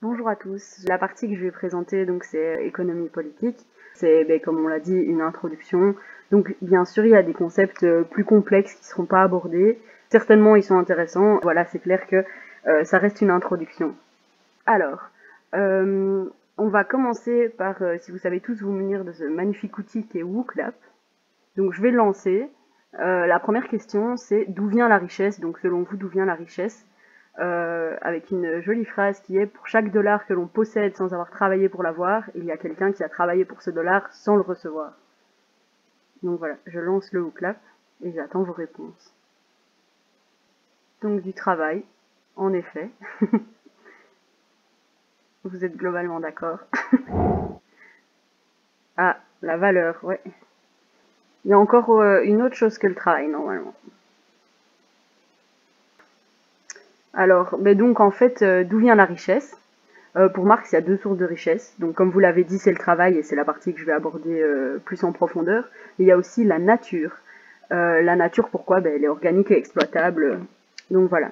Bonjour à tous. La partie que je vais présenter, donc, c'est économie politique. C'est, comme on l'a dit, une introduction. Donc, bien sûr, il y a des concepts plus complexes qui ne seront pas abordés. Certainement, ils sont intéressants. Voilà, c'est clair que ça reste une introduction. Alors, on va commencer par, si vous savez tous vous munir de ce magnifique outil qui est WooClap. Donc, je vais le lancer. La première question, c'est d'où vient la richesse? Donc, selon vous, d'où vient la richesse? Avec une jolie phrase qui est: pour chaque dollar que l'on possède sans avoir travaillé pour l'avoir, il y a quelqu'un qui a travaillé pour ce dollar sans le recevoir. Donc voilà, je lance le WooClap et j'attends vos réponses. Donc du travail, en effet. Vous êtes globalement d'accord. Ah, la valeur, ouais. Il y a encore une autre chose que le travail, normalement. Alors, donc en fait, d'où vient la richesse? Pour Marx, il y a deux sources de richesse. Donc, comme vous l'avez dit, c'est le travail et c'est la partie que je vais aborder plus en profondeur. Mais il y a aussi la nature. La nature, pourquoi? Elle est organique et exploitable. Donc voilà.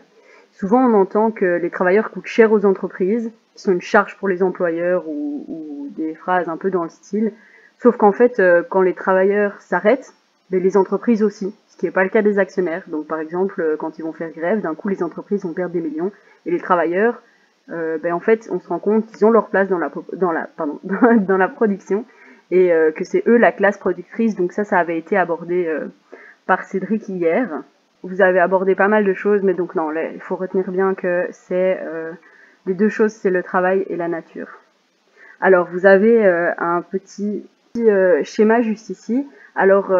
Souvent, on entend que les travailleurs coûtent cher aux entreprises, qui sont une charge pour les employeurs ou des phrases un peu dans le style. Sauf qu'en fait, quand les travailleurs s'arrêtent, les entreprises aussi, ce qui n'est pas le cas des actionnaires. Donc par exemple, quand ils vont faire grève, d'un coup les entreprises vont perdre des millions et les travailleurs, en fait, on se rend compte qu'ils ont leur place dans la production et que c'est eux la classe productrice. Donc ça avait été abordé par Cédric hier. Vous avez abordé pas mal de choses, mais donc non, il faut retenir bien que c'est les deux choses, c'est le travail et la nature. Alors vous avez un petit schéma juste ici. Alors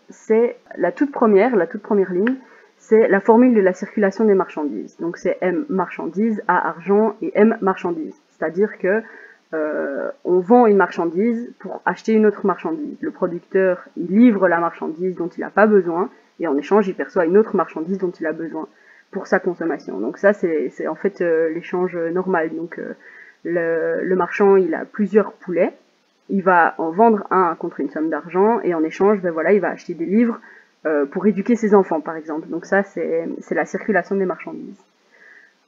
c'est la toute première ligne, c'est la formule de la circulation des marchandises. Donc c'est M marchandise, A argent et M marchandise. C'est-à-dire que on vend une marchandise pour acheter une autre marchandise. Le producteur, il livre la marchandise dont il n'a pas besoin et en échange, il perçoit une autre marchandise dont il a besoin pour sa consommation. Donc ça, c'est en fait l'échange normal. Donc le marchand, il a plusieurs poulets. Il va en vendre un contre une somme d'argent et en échange, il va acheter des livres pour éduquer ses enfants, par exemple. Donc ça, c'est la circulation des marchandises.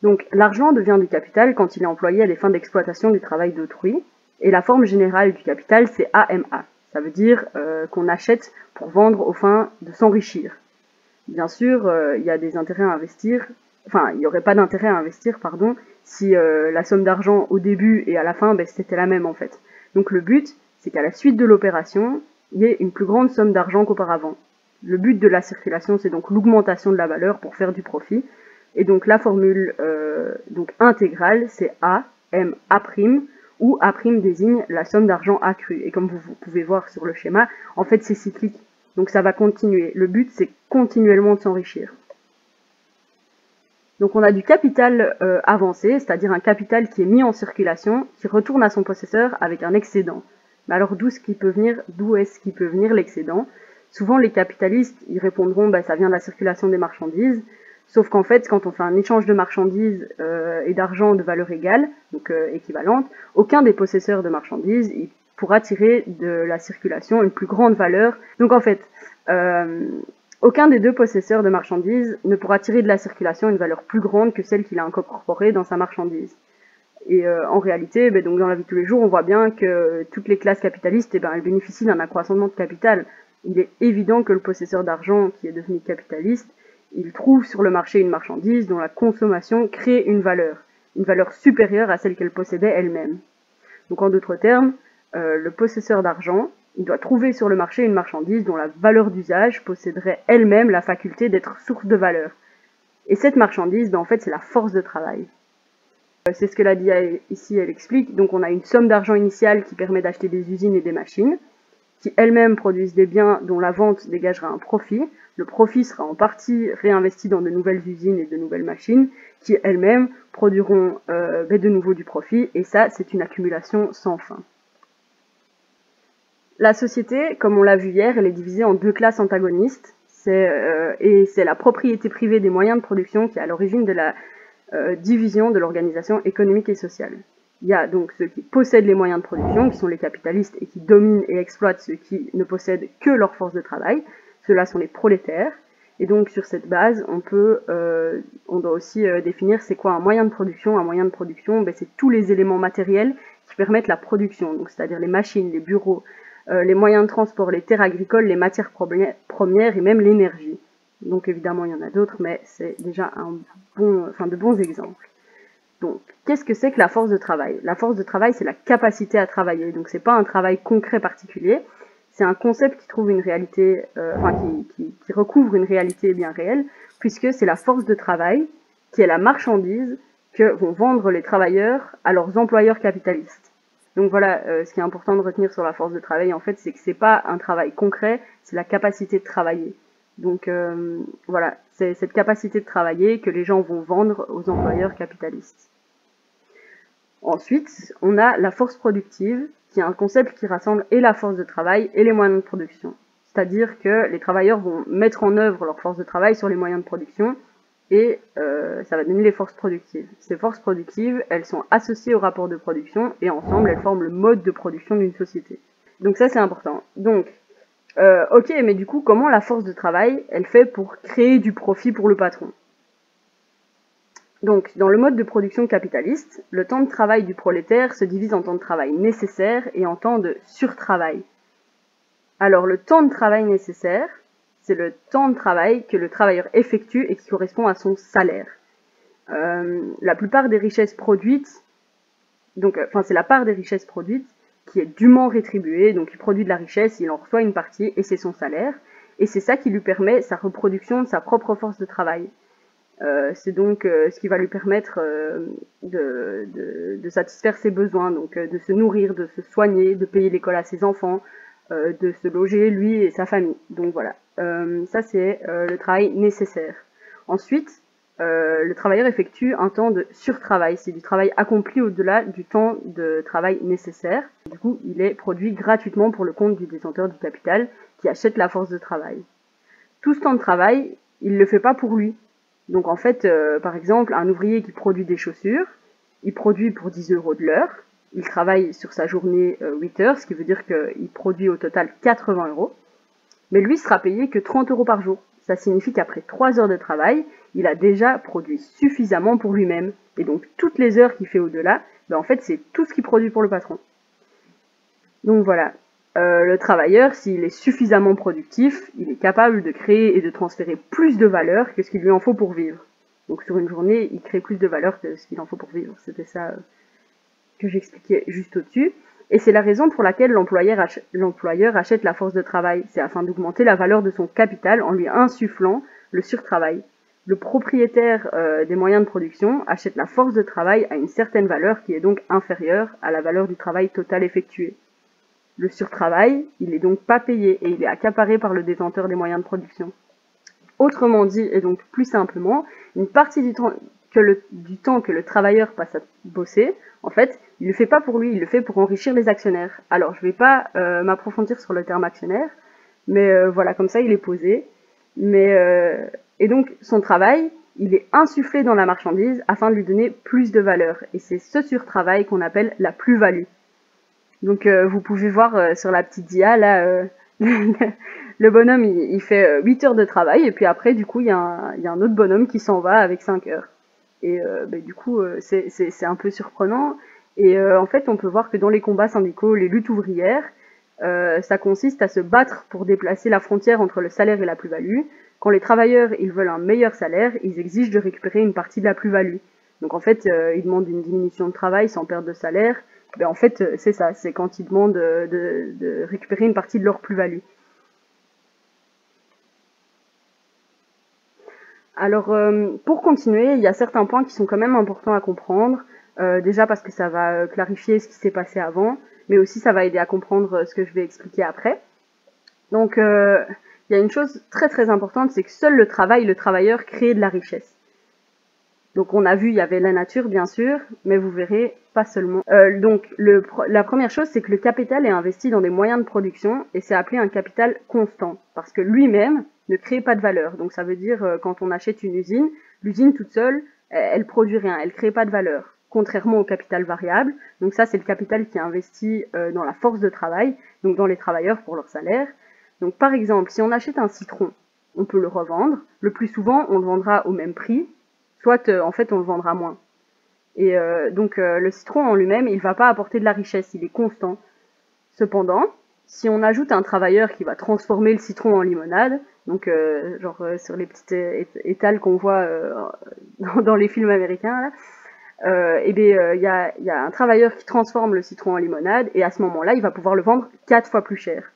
Donc l'argent devient du capital quand il est employé à des fins d'exploitation du travail d'autrui. Et la forme générale du capital, c'est AMA. Ça veut dire qu'on achète pour vendre aux fins de s'enrichir. Bien sûr, il y a des intérêts à investir. Enfin, il n'y aurait pas d'intérêt à investir, pardon, si la somme d'argent au début et à la fin, c'était la même en fait. Donc le but, c'est qu'à la suite de l'opération, il y ait une plus grande somme d'argent qu'auparavant. Le but de la circulation, c'est donc l'augmentation de la valeur pour faire du profit. Et donc la formule intégrale, c'est A, M, A', où A' désigne la somme d'argent accrue. Et comme vous pouvez voir sur le schéma, en fait c'est cyclique. Donc ça va continuer. Le but, c'est continuellement de s'enrichir. Donc on a du capital avancé, c'est-à-dire un capital qui est mis en circulation, qui retourne à son possesseur avec un excédent. Mais alors d'où est-ce qu'il peut venir l'excédent? Souvent les capitalistes, ils répondront ça vient de la circulation des marchandises. Sauf qu'en fait, quand on fait un échange de marchandises et d'argent de valeur égale, donc équivalente, aucun des possesseurs de marchandises il pourra tirer de la circulation une plus grande valeur. Donc en fait, aucun des deux possesseurs de marchandises ne pourra tirer de la circulation une valeur plus grande que celle qu'il a incorporée dans sa marchandise. Et en réalité, donc dans la vie de tous les jours, on voit bien que toutes les classes capitalistes, elles bénéficient d'un accroissement de capital. Il est évident que le possesseur d'argent qui est devenu capitaliste, il trouve sur le marché une marchandise dont la consommation crée une valeur supérieure à celle qu'elle possédait elle-même. Donc en d'autres termes, le possesseur d'argent, il doit trouver sur le marché une marchandise dont la valeur d'usage posséderait elle-même la faculté d'être source de valeur. Et cette marchandise, en fait, c'est la force de travail. C'est ce que la DIA ici, elle explique. Donc on a une somme d'argent initiale qui permet d'acheter des usines et des machines, qui elles-mêmes produisent des biens dont la vente dégagera un profit. Le profit sera en partie réinvesti dans de nouvelles usines et de nouvelles machines, qui elles-mêmes produiront de nouveau du profit, et ça, c'est une accumulation sans fin. La société, comme on l'a vu hier, elle est divisée en deux classes antagonistes, et c'est la propriété privée des moyens de production qui est à l'origine de la division de l'organisation économique et sociale. Il y a donc ceux qui possèdent les moyens de production, qui sont les capitalistes et qui dominent et exploitent ceux qui ne possèdent que leur force de travail. Ceux-là sont les prolétaires. Et donc sur cette base, on doit aussi définir c'est quoi un moyen de production. Un moyen de production, ben, c'est tous les éléments matériels qui permettent la production, donc c'est-à-dire les machines, les bureaux, les moyens de transport, les terres agricoles, les matières premières et même l'énergie. Donc évidemment il y en a d'autres, mais c'est déjà de bons exemples. Donc, qu'est-ce que c'est que la force de travail? La force de travail, c'est la capacité à travailler. Donc, c'est pas un travail concret particulier. C'est un concept qui trouve une réalité, qui recouvre une réalité bien réelle, puisque c'est la force de travail qui est la marchandise que vont vendre les travailleurs à leurs employeurs capitalistes. Donc voilà, ce qui est important de retenir sur la force de travail, en fait, c'est que c'est pas un travail concret, c'est la capacité de travailler. Donc voilà, c'est cette capacité de travailler que les gens vont vendre aux employeurs capitalistes. Ensuite, on a la force productive, qui est un concept qui rassemble et la force de travail et les moyens de production. C'est-à-dire que les travailleurs vont mettre en œuvre leur force de travail sur les moyens de production et ça va donner les forces productives. Ces forces productives, elles sont associées au rapport de production et ensemble, elles forment le mode de production d'une société. Donc ça, c'est important. Donc, ok, mais du coup, comment la force de travail, elle fait pour créer du profit pour le patron? Donc, dans le mode de production capitaliste, le temps de travail du prolétaire se divise en temps de travail nécessaire et en temps de surtravail. Alors, le temps de travail nécessaire, c'est le temps de travail que le travailleur effectue et qui correspond à son salaire. La plupart des richesses produites, c'est la part des richesses produites qui est dûment rétribuée, donc il produit de la richesse, il en reçoit une partie et c'est son salaire, et c'est ça qui lui permet sa reproduction de sa propre force de travail. C'est donc ce qui va lui permettre de satisfaire ses besoins, donc de se nourrir, de se soigner, de payer l'école à ses enfants, de se loger lui et sa famille. Donc voilà, ça c'est le travail nécessaire. Ensuite, le travailleur effectue un temps de surtravail, c'est du travail accompli au-delà du temps de travail nécessaire. Du coup, il est produit gratuitement pour le compte du détenteur du capital qui achète la force de travail. Tout ce temps de travail, il le fait pas pour lui. Donc en fait, par exemple, un ouvrier qui produit des chaussures, il produit pour 10 € de l'heure, il travaille sur sa journée 8 heures, ce qui veut dire qu'il produit au total 80 €, mais lui sera payé que 30 € par jour. Ça signifie qu'après 3 heures de travail, il a déjà produit suffisamment pour lui-même, et donc toutes les heures qu'il fait au-delà, en fait c'est tout ce qu'il produit pour le patron. Donc voilà, le travailleur, s'il est suffisamment productif, il est capable de créer et de transférer plus de valeur que ce qu'il lui en faut pour vivre. Donc sur une journée, il crée plus de valeur que ce qu'il en faut pour vivre. C'était ça que j'expliquais juste au-dessus. Et c'est la raison pour laquelle l'employeur achète la force de travail. C'est afin d'augmenter la valeur de son capital en lui insufflant le surtravail. Le propriétaire des moyens de production achète la force de travail à une certaine valeur qui est donc inférieure à la valeur du travail total effectué. Le surtravail, il n'est donc pas payé et il est accaparé par le détenteur des moyens de production. Autrement dit, et donc plus simplement, une partie du temps que le travailleur passe à bosser, en fait, il ne le fait pas pour lui, il le fait pour enrichir les actionnaires. Alors, je ne vais pas m'approfondir sur le terme actionnaire, mais voilà, comme ça, il est posé. Et donc, son travail, il est insufflé dans la marchandise afin de lui donner plus de valeur. Et c'est ce surtravail qu'on appelle la plus-value. Donc vous pouvez voir sur la petite dia là, le bonhomme il fait 8 heures de travail et puis après du coup il y a un autre bonhomme qui s'en va avec 5 heures. Et du coup c'est un peu surprenant et en fait on peut voir que dans les combats syndicaux, les luttes ouvrières, ça consiste à se battre pour déplacer la frontière entre le salaire et la plus-value. Quand les travailleurs ils veulent un meilleur salaire, ils exigent de récupérer une partie de la plus-value. Donc en fait ils demandent une diminution de travail sans perte de salaire. En fait, c'est ça, c'est quand ils demandent de récupérer une partie de leur plus-value. Alors, pour continuer, il y a certains points qui sont quand même importants à comprendre, déjà parce que ça va clarifier ce qui s'est passé avant, mais aussi ça va aider à comprendre ce que je vais expliquer après. Donc, il y a une chose très très importante, c'est que seul le travail, le travailleur, crée de la richesse. Donc on a vu, il y avait la nature bien sûr, mais vous verrez pas seulement. La première chose, c'est que le capital est investi dans des moyens de production et c'est appelé un capital constant parce que lui-même ne crée pas de valeur. Donc ça veut dire quand on achète une usine, l'usine toute seule, elle produit rien, elle crée pas de valeur. Contrairement au capital variable, donc ça c'est le capital qui est investi dans la force de travail, donc dans les travailleurs pour leur salaire. Donc par exemple, si on achète un citron, on peut le revendre. Le plus souvent, on le vendra au même prix, soit en fait on le vendra moins. Et donc le citron en lui-même, il va pas apporter de la richesse, il est constant. Cependant, si on ajoute un travailleur qui va transformer le citron en limonade, donc sur les petites étals qu'on voit dans les films américains, là, il y a un travailleur qui transforme le citron en limonade, et à ce moment-là, il va pouvoir le vendre 4 fois plus cher.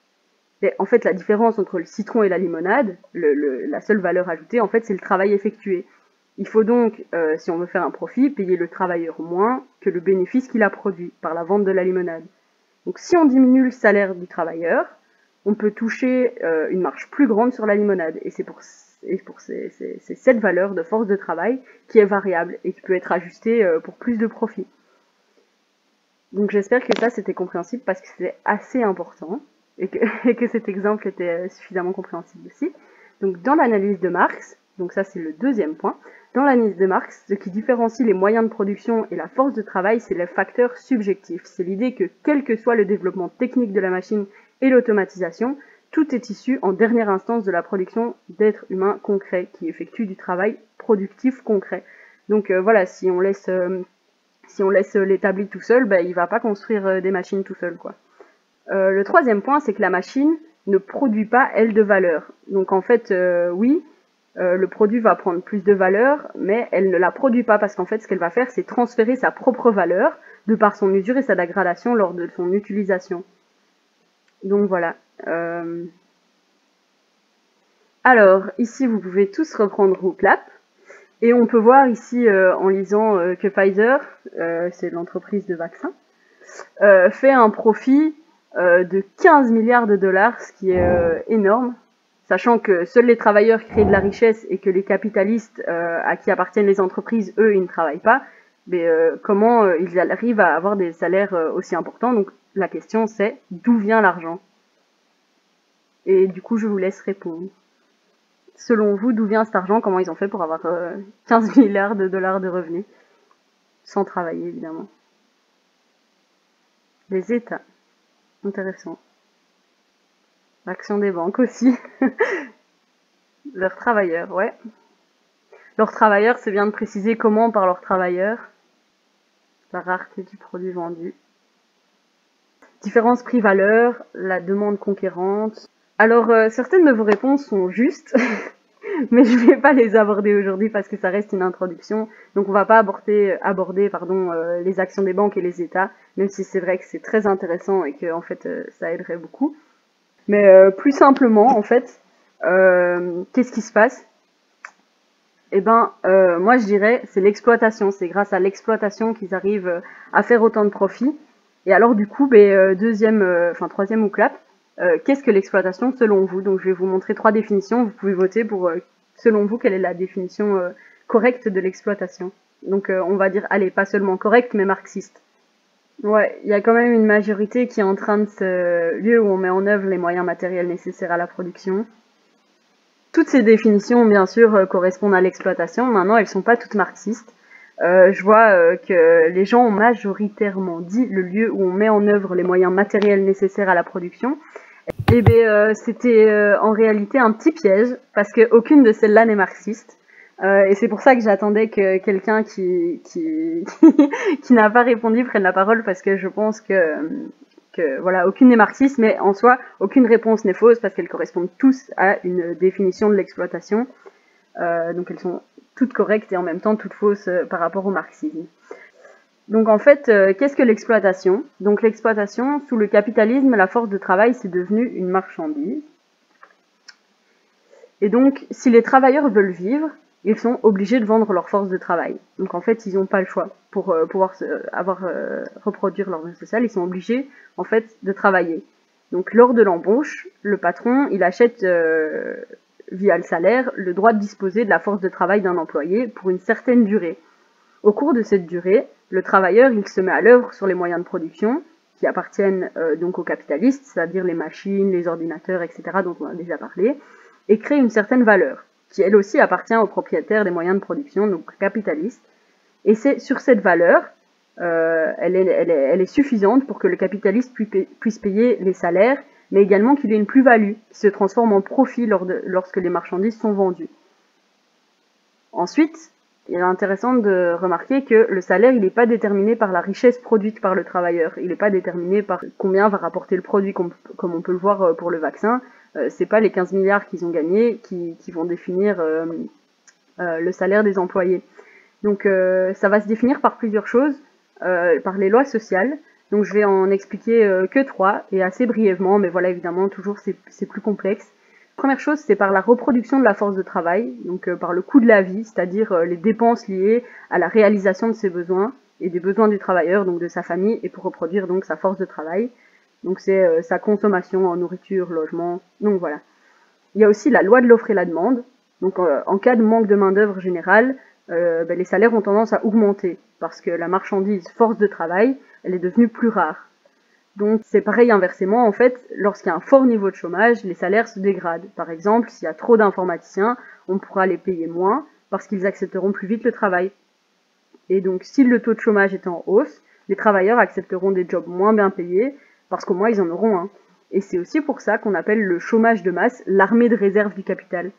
Et en fait, la différence entre le citron et la limonade, la seule valeur ajoutée, en fait, c'est le travail effectué. Il faut donc, si on veut faire un profit, payer le travailleur moins que le bénéfice qu'il a produit par la vente de la limonade. Donc si on diminue le salaire du travailleur, on peut toucher une marge plus grande sur la limonade. Et c'est cette valeur de force de travail qui est variable et qui peut être ajustée pour plus de profit. Donc j'espère que ça c'était compréhensible parce que c'est assez important et que cet exemple était suffisamment compréhensible aussi. Donc dans l'analyse de Marx, donc ça c'est le deuxième point, dans l'analyse de Marx, ce qui différencie les moyens de production et la force de travail, c'est les facteurs subjectifs. C'est l'idée que quel que soit le développement technique de la machine et l'automatisation, tout est issu en dernière instance de la production d'êtres humains concrets qui effectuent du travail productif concret. Donc voilà, si on laisse l'établi tout seul, ben, il va pas construire des machines tout seul, quoi. Le troisième point, c'est que la machine ne produit pas, elle, de valeur. Donc en fait, oui, le produit va prendre plus de valeur, mais elle ne la produit pas parce qu'en fait, ce qu'elle va faire, c'est transférer sa propre valeur de par son usure et sa dégradation lors de son utilisation. Donc voilà. Alors, ici, vous pouvez tous reprendre vos claps. Et on peut voir ici, en lisant que Pfizer, c'est l'entreprise de vaccins, fait un profit de 15 milliards de dollars, ce qui est énorme, sachant que seuls les travailleurs créent de la richesse et que les capitalistes à qui appartiennent les entreprises, eux, ils ne travaillent pas. Mais comment ils arrivent à avoir des salaires aussi importants? Donc la question c'est d'où vient l'argent? Et du coup je vous laisse répondre. Selon vous, d'où vient cet argent? Comment ils ont fait pour avoir 15 milliards de dollars de revenus? Sans travailler évidemment. Les États. Intéressant. L'action des banques aussi. Leurs travailleurs, ouais. Leurs travailleurs, c'est bien de préciser comment par leurs travailleurs. La rareté du produit vendu. Différence prix-valeur, la demande conquérante. Alors, certaines de vos réponses sont justes, mais je vais pas les aborder aujourd'hui parce que ça reste une introduction. Donc, on va pas aborder les actions des banques et les États, même si c'est vrai que c'est très intéressant et que en fait, ça aiderait beaucoup. Mais plus simplement, en fait, qu'est-ce qui se passe? Eh ben, moi je dirais c'est l'exploitation. C'est grâce à l'exploitation qu'ils arrivent à faire autant de profit. Et alors du coup, troisième ou clap, qu'est-ce que l'exploitation selon vous? Donc je vais vous montrer 3 définitions. Vous pouvez voter pour selon vous quelle est la définition correcte de l'exploitation. Donc on va dire, allez, pas seulement correcte, mais marxiste. Ouais, il y a quand même une majorité qui est en train de lieu où on met en œuvre les moyens matériels nécessaires à la production. Toutes ces définitions, bien sûr, correspondent à l'exploitation. Maintenant, elles sont pas toutes marxistes. Je vois que les gens ont majoritairement dit le lieu où on met en œuvre les moyens matériels nécessaires à la production. Et bien, c'était en réalité un petit piège, parce qu'aucune de celles-là n'est marxiste. Et c'est pour ça que j'attendais que quelqu'un qui n'a pas répondu prenne la parole, parce que je pense que voilà, aucune n'est marxiste, mais en soi, aucune réponse n'est fausse, parce qu'elles correspondent tous à une définition de l'exploitation. Donc elles sont toutes correctes et en même temps toutes fausses par rapport au marxisme. Donc en fait, qu'est-ce que l'exploitation? Donc l'exploitation, sous le capitalisme, la force de travail, c'est devenu une marchandise. Et donc, si les travailleurs veulent vivre, ils sont obligés de vendre leur force de travail. Donc en fait, ils n'ont pas le choix. Pour pouvoir reproduire leur vie sociale, ils sont obligés en fait de travailler. Donc lors de l'embauche, le patron, il achète via le salaire le droit de disposer de la force de travail d'un employé pour une certaine durée. Au cours de cette durée, le travailleur, il se met à l'œuvre sur les moyens de production qui appartiennent donc aux capitalistes, c'est-à-dire les machines, les ordinateurs, etc., dont on a déjà parlé, et crée une certaine valeur, qui elle aussi appartient aux propriétaires des moyens de production, donc capitalistes. Et c'est sur cette valeur, elle est suffisante pour que le capitaliste puisse payer les salaires mais également qu'il ait une plus-value qui se transforme en profit lorsque les marchandises sont vendues. Ensuite, il est intéressant de remarquer que le salaire, il n'est pas déterminé par la richesse produite par le travailleur. Il n'est pas déterminé par combien va rapporter le produit, comme on peut le voir pour le vaccin. C'est pas les 15 milliards qu'ils ont gagnés qui vont définir le salaire des employés. Donc ça va se définir par plusieurs choses, par les lois sociales. Donc je vais en expliquer que 3, et assez brièvement, mais voilà, évidemment, toujours c'est plus complexe. Première chose, c'est par la reproduction de la force de travail, donc par le coût de la vie, c'est-à-dire les dépenses liées à la réalisation de ses besoins et des besoins du travailleur, donc de sa famille, et pour reproduire donc sa force de travail. Donc c'est sa consommation en nourriture, logement, donc voilà. Il y a aussi la loi de l'offre et la demande. Donc en cas de manque de main-d'œuvre générale, les salaires ont tendance à augmenter parce que la marchandise force de travail, elle est devenue plus rare. Donc c'est pareil inversement, en fait, lorsqu'il y a un fort niveau de chômage, les salaires se dégradent. Par exemple, s'il y a trop d'informaticiens, on pourra les payer moins parce qu'ils accepteront plus vite le travail. Et donc si le taux de chômage est en hausse, les travailleurs accepteront des jobs moins bien payés parce qu'au moins ils en auront un. Et c'est aussi pour ça qu'on appelle le chômage de masse l'armée de réserve du capital.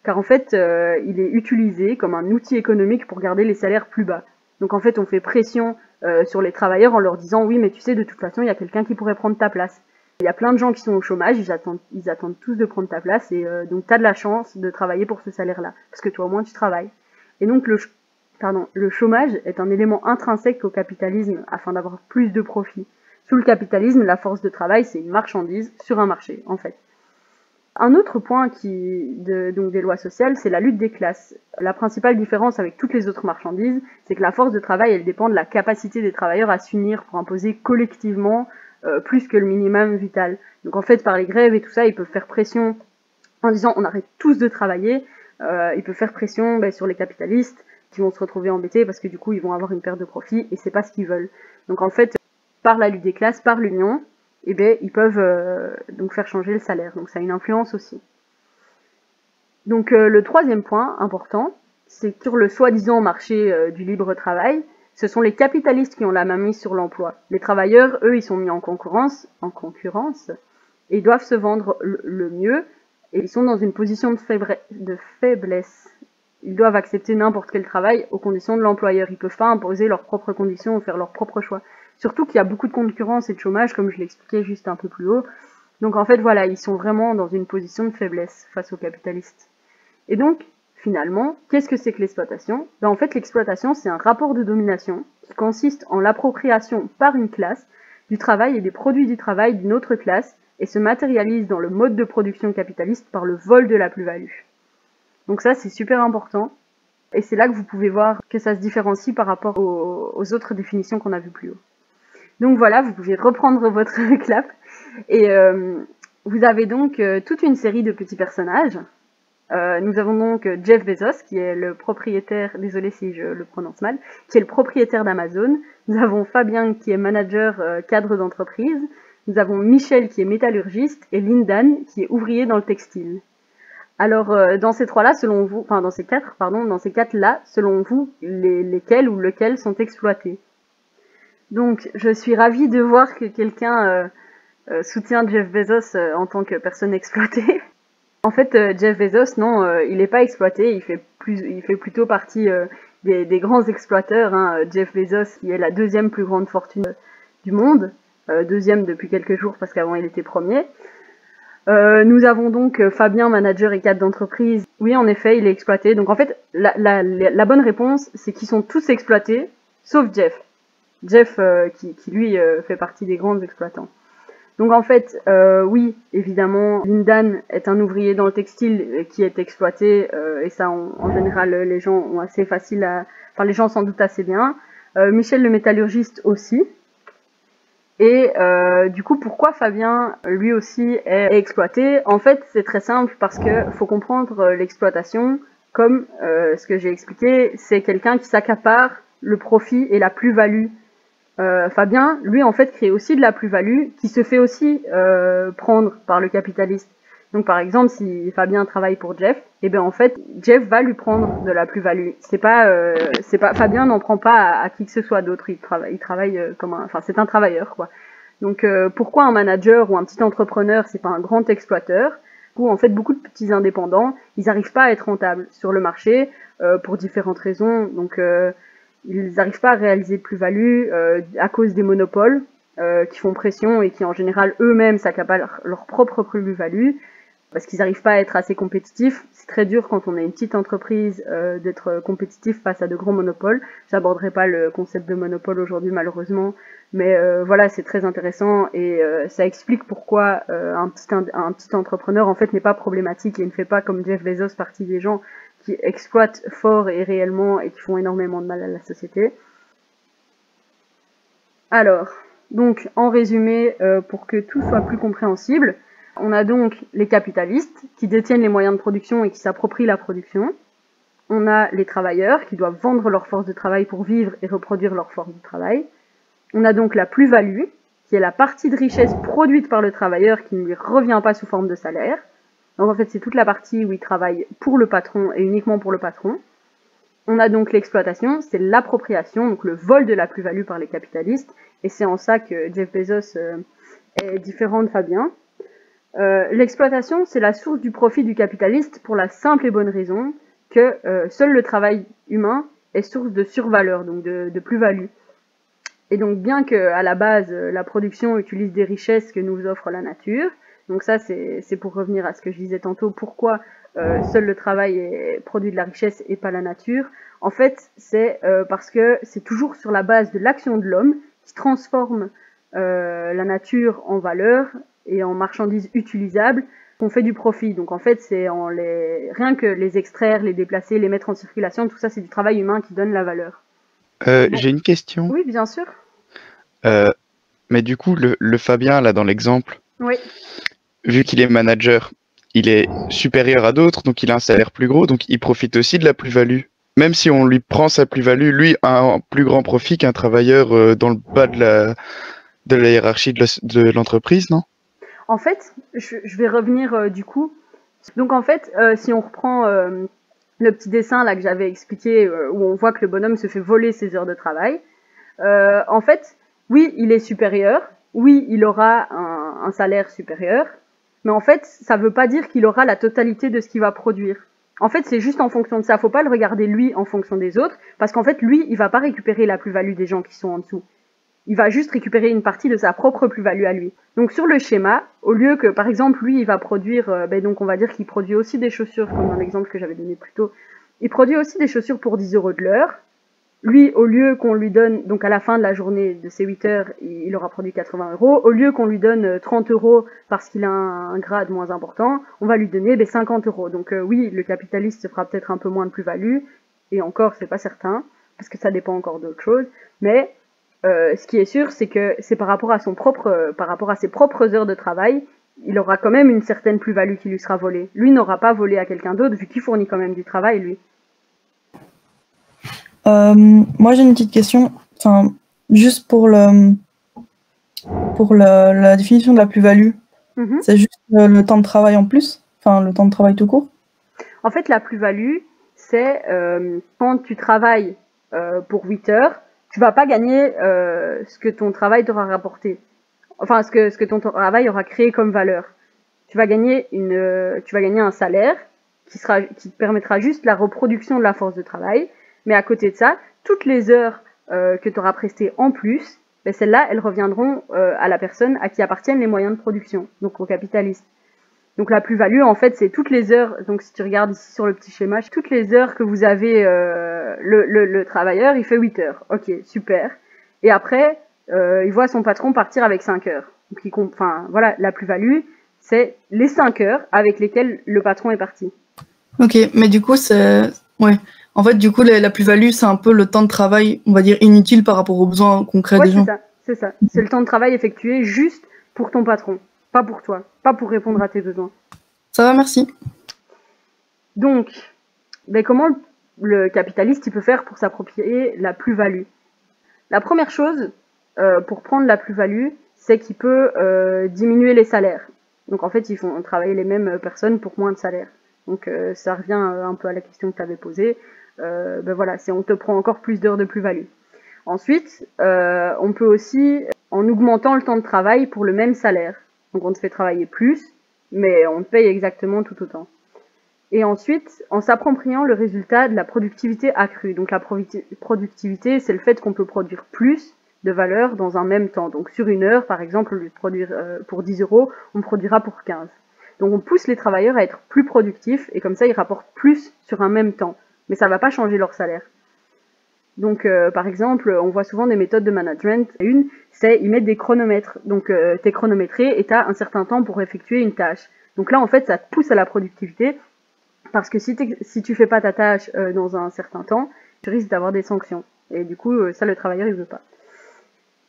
Car en fait, il est utilisé comme un outil économique pour garder les salaires plus bas. Donc en fait, on fait pression sur les travailleurs en leur disant « Oui, mais tu sais, de toute façon, il y a quelqu'un qui pourrait prendre ta place. » Il y a plein de gens qui sont au chômage, ils attendent tous de prendre ta place, et donc tu as de la chance de travailler pour ce salaire-là, parce que toi au moins tu travailles. Et donc le chômage est un élément intrinsèque au capitalisme afin d'avoir plus de profit. Sous le capitalisme, la force de travail, c'est une marchandise sur un marché, en fait. Un autre point donc des lois sociales, c'est la lutte des classes. La principale différence avec toutes les autres marchandises, c'est que la force de travail, elle dépend de la capacité des travailleurs à s'unir pour imposer collectivement plus que le minimum vital. Donc en fait, par les grèves et tout ça, ils peuvent faire pression en disant on arrête tous de travailler. Ils peuvent faire pression sur les capitalistes qui vont se retrouver embêtés parce que du coup, ils vont avoir une perte de profit et c'est pas ce qu'ils veulent. Donc en fait, par la lutte des classes, par l'union, ils peuvent donc faire changer le salaire. Donc ça a une influence aussi. Donc le troisième point important, c'est sur le soi-disant marché du libre travail, ce sont les capitalistes qui ont la main mise sur l'emploi. Les travailleurs, eux, ils sont mis en concurrence, et ils doivent se vendre le mieux, et ils sont dans une position de faiblesse. Ils doivent accepter n'importe quel travail aux conditions de l'employeur. Ils peuvent pas imposer leurs propres conditions ou faire leurs propres choix. Surtout qu'il y a beaucoup de concurrence et de chômage, comme je l'expliquais juste un peu plus haut. Donc en fait, voilà, ils sont vraiment dans une position de faiblesse face aux capitalistes. Et donc, finalement, qu'est-ce que c'est que l'exploitation ? En fait, l'exploitation, c'est un rapport de domination qui consiste en l'appropriation par une classe du travail et des produits du travail d'une autre classe et se matérialise dans le mode de production capitaliste par le vol de la plus-value. Donc ça, c'est super important. Et c'est là que vous pouvez voir que ça se différencie par rapport aux autres définitions qu'on a vues plus haut. Donc voilà, vous pouvez reprendre votre clap. Et vous avez donc toute une série de petits personnages. Nous avons donc Jeff Bezos, qui est le propriétaire, désolé si je le prononce mal, qui est le propriétaire d'Amazon. Nous avons Fabien, qui est manager cadre d'entreprise. Nous avons Michel, qui est métallurgiste, et Lindan, qui est ouvrier dans le textile. Alors, dans ces trois-là, selon vous, enfin dans ces quatre-là, selon vous, lesquels ou lequel sont exploités? Donc, je suis ravie de voir que quelqu'un soutient Jeff Bezos en tant que personne exploitée. En fait, Jeff Bezos, non, il n'est pas exploité, il fait plutôt partie des grands exploiteurs. Hein. Jeff Bezos, qui est la deuxième plus grande fortune du monde, deuxième depuis quelques jours parce qu'avant il était premier. Nous avons donc Fabien, manager et cadre d'entreprise. Oui, en effet, il est exploité. Donc en fait, la bonne réponse, c'est qu'ils sont tous exploités, sauf Jeff. Jeff, qui lui fait partie des grands exploitants. Donc en fait, oui, évidemment, Lindan est un ouvrier dans le textile qui est exploité, et ça, en général, les gens ont assez facile à... Enfin, les gens s'en doutent assez bien. Michel, le métallurgiste, aussi. Et du coup, pourquoi Fabien, lui aussi, est exploité? En fait, c'est très simple, parce que faut comprendre l'exploitation comme ce que j'ai expliqué, c'est quelqu'un qui s'accapare le profit et la plus-value. Fabien, lui, en fait, crée aussi de la plus-value qui se fait aussi prendre par le capitaliste. Donc, par exemple, si Fabien travaille pour Jeff, et bien en fait, Jeff va lui prendre de la plus-value. C'est pas Fabien n'en prend pas à qui que ce soit d'autre. Il travaille comme enfin, c'est un travailleur, quoi. Donc pourquoi un manager ou un petit entrepreneur, c'est pas un grand exploiteur? Où en fait beaucoup de petits indépendants, ils n'arrivent pas à être rentables sur le marché pour différentes raisons. Donc ils n'arrivent pas à réaliser de plus-value à cause des monopoles qui font pression et qui en général eux-mêmes s'accaparent leur propre plus-value parce qu'ils n'arrivent pas à être assez compétitifs. C'est très dur quand on est une petite entreprise d'être compétitif face à de grands monopoles. J'aborderai pas le concept de monopole aujourd'hui malheureusement, mais voilà, c'est très intéressant et ça explique pourquoi un petit entrepreneur en fait n'est pas problématique et ne fait pas comme Jeff Bezos partie des gens qui exploitent fort et réellement et qui font énormément de mal à la société. Alors, donc en résumé, pour que tout soit plus compréhensible, on a donc les capitalistes qui détiennent les moyens de production et qui s'approprient la production. On a les travailleurs qui doivent vendre leur force de travail pour vivre et reproduire leur force de travail. On a donc la plus-value, qui est la partie de richesse produite par le travailleur qui ne lui revient pas sous forme de salaire. Donc en fait, c'est toute la partie où il travaille pour le patron et uniquement pour le patron. On a donc l'exploitation, c'est l'appropriation, donc le vol de la plus-value par les capitalistes. Et c'est en ça que Jeff Bezos est différent de Fabien. L'exploitation, c'est la source du profit du capitaliste pour la simple et bonne raison que seul le travail humain est source de survaleur, donc de plus-value. Et donc bien qu'à la base, la production utilise des richesses que nous offre la nature, donc ça c'est pour revenir à ce que je disais tantôt, pourquoi seul le travail produit de la richesse et pas la nature. En fait, c'est parce que c'est toujours sur la base de l'action de l'homme qui transforme la nature en valeur et en marchandises utilisables qu'on fait du profit. Donc en fait, c'est rien que les extraire, les déplacer, les mettre en circulation, tout ça c'est du travail humain qui donne la valeur. Bon. J'ai une question. Oui, bien sûr. Euh, mais du coup, le Fabien, là, dans l'exemple, Oui. vu qu'il est manager, il est supérieur à d'autres, donc il a un salaire plus gros, donc il profite aussi de la plus-value. Même si on lui prend sa plus-value, lui a un plus grand profit qu'un travailleur dans le bas de la hiérarchie de l'entreprise, non? En fait, je vais revenir du coup. Donc en fait, si on reprend le petit dessin là que j'avais expliqué, où on voit que le bonhomme se fait voler ses heures de travail, en fait, oui, il est supérieur, oui, il aura un salaire supérieur, mais en fait, ça veut pas dire qu'il aura la totalité de ce qu'il va produire. En fait, c'est juste en fonction de ça. Faut pas le regarder lui en fonction des autres, parce qu'en fait, lui, il va pas récupérer la plus-value des gens qui sont en dessous. Il va juste récupérer une partie de sa propre plus-value à lui. Donc sur le schéma, au lieu que, par exemple, lui, il va produire, donc on va dire qu'il produit aussi des chaussures, comme dans l'exemple que j'avais donné plus tôt, il produit aussi des chaussures pour 10 € de l'heure. Lui, au lieu qu'on lui donne, donc à la fin de la journée de ses 8 heures, il aura produit 80 €. Au lieu qu'on lui donne 30 € parce qu'il a un grade moins important, on va lui donner 50 €. Donc oui, le capitaliste se fera peut-être un peu moins de plus-value, et encore, c'est pas certain, parce que ça dépend encore d'autres choses, mais ce qui est sûr, c'est que c'est par rapport à par rapport à ses propres heures de travail, il aura quand même une certaine plus-value qui lui sera volée. Lui n'aura pas volé à quelqu'un d'autre, vu qu'il fournit quand même du travail, lui. Moi, j'ai une petite question. Enfin, juste pour la définition de la plus-value, c'est juste le temps de travail en plus, enfin le temps de travail tout court. En fait, la plus-value, c'est quand tu travailles pour 8 heures, tu vas pas gagner ce que ton travail t'aura rapporté. Enfin, ce que ton travail aura créé comme valeur. Tu vas gagner un salaire qui te permettra juste la reproduction de la force de travail. Mais à côté de ça, toutes les heures que tu auras prestées en plus, ben celles-là, elles reviendront à la personne à qui appartiennent les moyens de production, donc au capitaliste. Donc la plus-value, en fait, c'est toutes les heures, donc si tu regardes ici sur le petit schéma, toutes les heures que vous avez, le travailleur, il fait 8 heures. Ok, super. Et après, il voit son patron partir avec 5 heures. Donc voilà, la plus-value, c'est les 5 heures avec lesquelles le patron est parti. Ok, mais du coup, ouais. En fait, du coup, la plus-value, c'est un peu le temps de travail, on va dire, inutile par rapport aux besoins concrets des gens. C'est ça. C'est le temps de travail effectué juste pour ton patron, pas pour toi, pas pour répondre à tes besoins. Ça va, merci. Donc, comment le capitaliste il peut faire pour s'approprier la plus-value? La première chose, pour prendre la plus-value, c'est qu'il peut diminuer les salaires. Donc en fait, ils font travailler les mêmes personnes pour moins de salaire. Donc ça revient un peu à la question que tu avais posée. Voilà, on te prend encore plus d'heures de plus-value. Ensuite, on peut aussi en augmentant le temps de travail pour le même salaire. Donc on te fait travailler plus, mais on te paye exactement tout autant. Et ensuite, en s'appropriant le résultat de la productivité accrue. Donc la productivité, c'est le fait qu'on peut produire plus de valeur dans un même temps. Donc sur une heure, par exemple, au lieu de produire pour 10 €, on produira pour 15. Donc on pousse les travailleurs à être plus productifs, et comme ça, ils rapportent plus sur un même temps. Mais ça ne va pas changer leur salaire. Donc par exemple, on voit souvent des méthodes de management. Une, c'est ils mettent des chronomètres. Donc t'es chronométré et t'as un certain temps pour effectuer une tâche. Donc là, en fait, ça te pousse à la productivité, parce que si tu fais pas ta tâche dans un certain temps, tu risques d'avoir des sanctions. Et du coup, ça, le travailleur, il veut pas.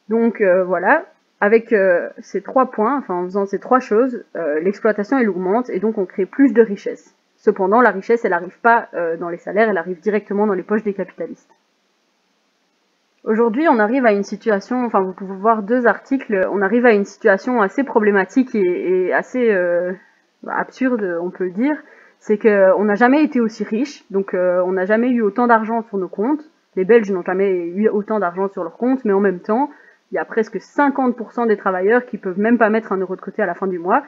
Donc voilà, avec ces 3 points, enfin en faisant ces 3 choses, l'exploitation, elle augmente, et donc on crée plus de richesse. Cependant, la richesse, elle n'arrive pas dans les salaires, elle arrive directement dans les poches des capitalistes. Aujourd'hui, on arrive à une situation, enfin vous pouvez voir 2 articles, on arrive à une situation assez problématique et assez absurde, on peut le dire. C'est qu'on n'a jamais été aussi riche, donc on n'a jamais eu autant d'argent sur nos comptes. Les Belges n'ont jamais eu autant d'argent sur leurs comptes, mais en même temps, il y a presque 50% des travailleurs qui peuvent même pas mettre 1 € de côté à la fin du mois.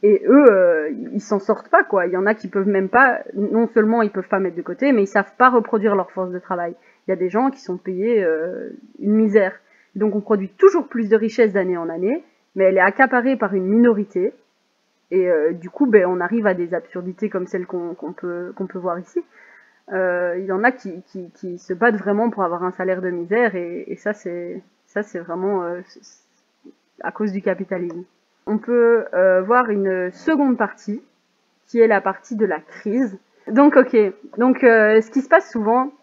Et eux, ils s'en sortent pas, quoi. Il y en a qui peuvent même pas, non seulement ils peuvent pas mettre de côté, mais ils savent pas reproduire leur force de travail. Il y a des gens qui sont payés une misère. Donc on produit toujours plus de richesse d'année en année, mais elle est accaparée par une minorité. Et du coup, on arrive à des absurdités comme celles qu'on peut voir ici. Il y en a qui se battent vraiment pour avoir un salaire de misère, et ça c'est vraiment à cause du capitalisme. On peut voir une seconde partie, qui est la partie de la crise. Donc ce qui se passe souvent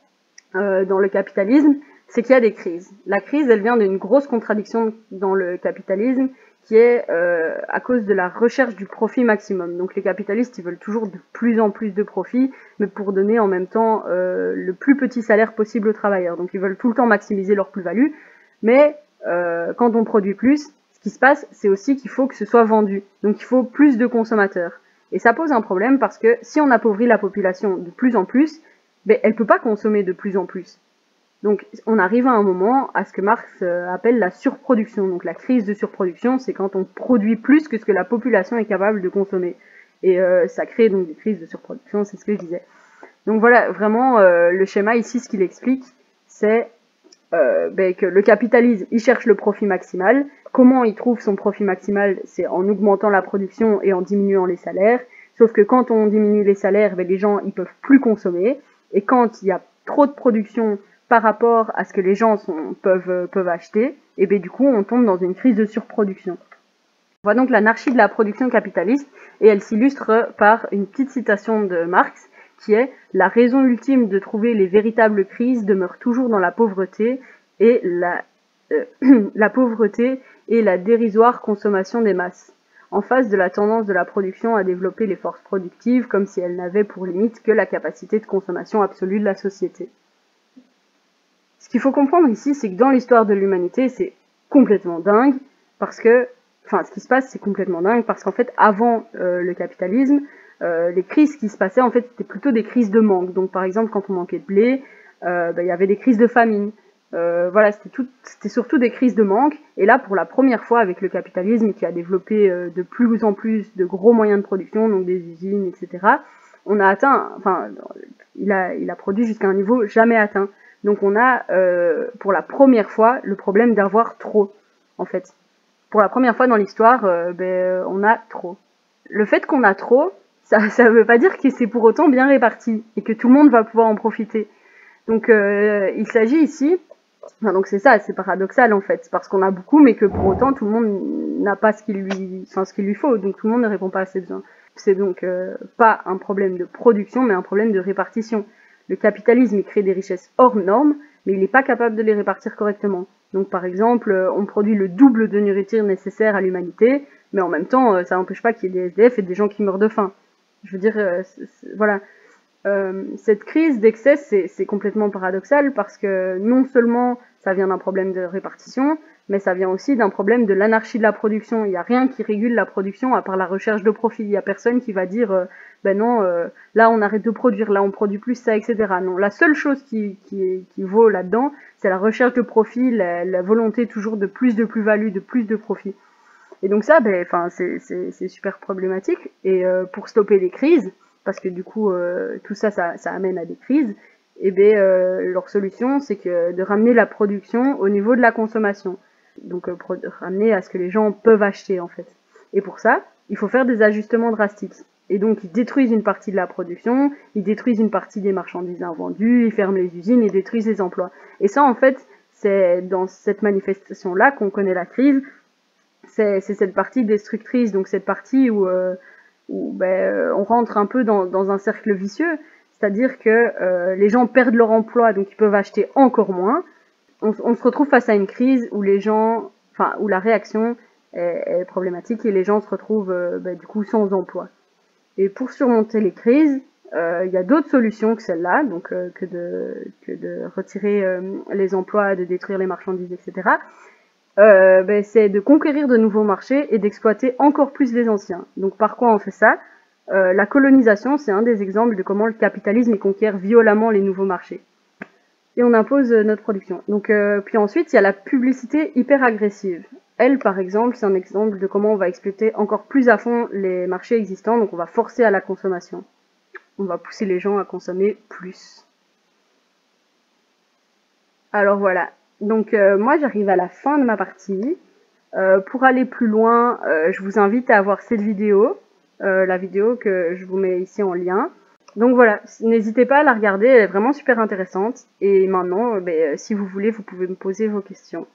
dans le capitalisme, c'est qu'il y a des crises. La crise, elle vient d'une grosse contradiction dans le capitalisme, qui est à cause de la recherche du profit maximum. Donc les capitalistes, ils veulent toujours de plus en plus de profit, mais pour donner en même temps le plus petit salaire possible aux travailleurs. Donc ils veulent tout le temps maximiser leur plus-value, mais quand on produit plus, ce qui se passe, c'est aussi qu'il faut que ce soit vendu. Donc il faut plus de consommateurs. Et ça pose un problème, parce que si on appauvrit la population de plus en plus, elle peut pas consommer de plus en plus. Donc on arrive à un moment à ce que Marx appelle la surproduction. Donc la crise de surproduction, c'est quand on produit plus que ce que la population est capable de consommer. Et ça crée donc des crises de surproduction, c'est ce que je disais. Donc voilà, vraiment, le schéma ici, ce qu'il explique, c'est que le capitalisme, il cherche le profit maximal. Comment il trouve son profit maximal? C'est en augmentant la production et en diminuant les salaires. Sauf que quand on diminue les salaires, les gens, ils peuvent plus consommer. Et quand il y a trop de production par rapport à ce que les gens peuvent acheter, et du coup on tombe dans une crise de surproduction. On voit donc l'anarchie de la production capitaliste, et elle s'illustre par une petite citation de Marx, qui est « La raison ultime de trouver les véritables crises demeure toujours dans la pauvreté et la pauvreté et la dérisoire consommation des masses, en face de la tendance de la production à développer les forces productives comme si elles n'avaient pour limite que la capacité de consommation absolue de la société. » Ce qu'il faut comprendre ici, c'est que dans l'histoire de l'humanité, c'est complètement dingue, parce que, ce qui se passe, c'est complètement dingue, parce qu'en fait, avant le capitalisme, les crises qui se passaient, en fait, c'était plutôt des crises de manque. Donc, par exemple, quand on manquait de blé, il y avait des crises de famine. Voilà, c'était surtout des crises de manque. Et là, pour la première fois, avec le capitalisme qui a développé de plus en plus de gros moyens de production, donc des usines, etc., on a atteint, il a produit jusqu'à un niveau jamais atteint. Donc on a, pour la première fois, le problème d'avoir trop, en fait. Pour la première fois dans l'histoire, on a trop. Le fait qu'on a trop, ça veut pas dire que c'est pour autant bien réparti, et que tout le monde va pouvoir en profiter. Donc il s'agit ici, donc c'est ça, c'est paradoxal en fait, parce qu'on a beaucoup, mais que pour autant tout le monde n'a pas ce qu'il lui faut, donc tout le monde ne répond pas à ses besoins. C'est donc pas un problème de production, mais un problème de répartition. Le capitalisme, il crée des richesses hors normes, mais il n'est pas capable de les répartir correctement. Donc par exemple, on produit le double de nourriture nécessaire à l'humanité, mais en même temps, ça n'empêche pas qu'il y ait des SDF et des gens qui meurent de faim. Je veux dire, voilà. Cette crise d'excès, c'est complètement paradoxal parce que non seulement ça vient d'un problème de répartition, mais ça vient aussi d'un problème de l'anarchie de la production. Il n'y a rien qui régule la production à part la recherche de profit. Il n'y a personne qui va dire ben non, là on arrête de produire, là on produit plus ça, etc. Non, la seule chose qui vaut là-dedans, c'est la recherche de profit, la volonté toujours de plus-value, de plus de profit. Et donc ça, ben, enfin, c'est super problématique. Et pour stopper les crises, parce que du coup tout ça amène à des crises, et ben leur solution c'est que de ramener la production au niveau de la consommation, donc ramener à ce que les gens peuvent acheter en fait. Et pour ça il faut faire des ajustements drastiques, et donc ils détruisent une partie de la production, ils détruisent une partie des marchandises invendues, ils ferment les usines, ils détruisent les emplois. Et ça en fait c'est dans cette manifestation là qu'on connaît la crise. C'est cette partie destructrice, donc cette partie où on rentre un peu dans un cercle vicieux, c'est-à-dire que les gens perdent leur emploi, donc ils peuvent acheter encore moins. On se retrouve face à une crise où où la réaction est problématique et les gens se retrouvent du coup sans emploi. Et pour surmonter les crises, il y a d'autres solutions que celle-là, donc que de retirer les emplois, de détruire les marchandises, etc. C'est de conquérir de nouveaux marchés et d'exploiter encore plus les anciens. Donc par quoi on fait ça? La colonisation, c'est un des exemples de comment le capitalisme conquiert violemment les nouveaux marchés. Et on impose notre production. Donc puis ensuite, il y a la publicité hyper agressive. Elle, par exemple, c'est un exemple de comment on va exploiter encore plus à fond les marchés existants, donc on va forcer à la consommation. On va pousser les gens à consommer plus. Alors voilà. Donc moi j'arrive à la fin de ma partie. Pour aller plus loin, je vous invite à voir cette vidéo, la vidéo que je vous mets ici en lien. Donc voilà, n'hésitez pas à la regarder, elle est vraiment super intéressante. Et maintenant, si vous voulez, vous pouvez me poser vos questions.